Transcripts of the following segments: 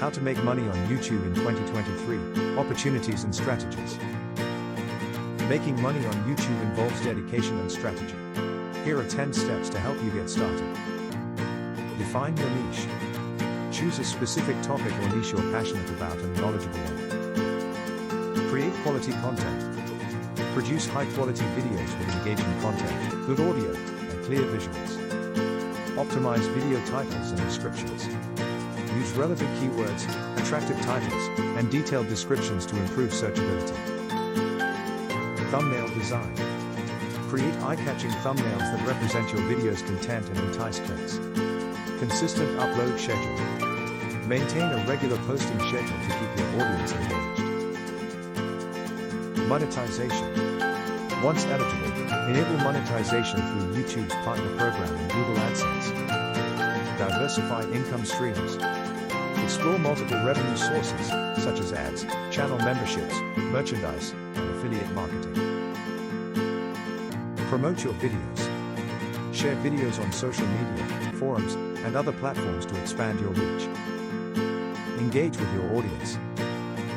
How to make money on YouTube in 2023, opportunities and strategies. Making money on YouTube involves dedication and strategy. Here are 10 steps to help you get started. Define your niche. Choose a specific topic or niche you're passionate about and knowledgeable on. Create quality content. Produce high-quality videos with engaging content, good audio, and clear visuals. Optimize video titles and descriptions. Use relevant keywords, attractive titles, and detailed descriptions to improve searchability. Thumbnail design. Create eye-catching thumbnails that represent your video's content and entice clicks. Consistent upload schedule. Maintain a regular posting schedule to keep your audience engaged. Monetization. Once eligible, enable monetization through YouTube's partner program and Google AdSense. Diversify income streams. Explore multiple revenue sources, such as ads, channel memberships, merchandise, and affiliate marketing. Promote your videos. Share videos on social media, forums, and other platforms to expand your reach. Engage with your audience.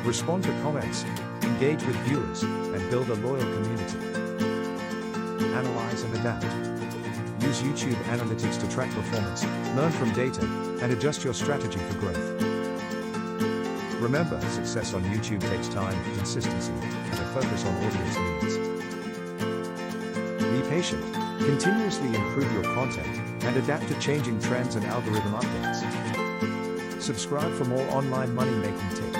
Respond to comments, engage with viewers, and build a loyal community. Analyze and adapt. Use YouTube analytics to track performance, learn from data, and adjust your strategy for growth. Remember, success on YouTube takes time, consistency, and a focus on audience needs. Be patient, continuously improve your content, and adapt to changing trends and algorithm updates. Subscribe for more online money-making tips.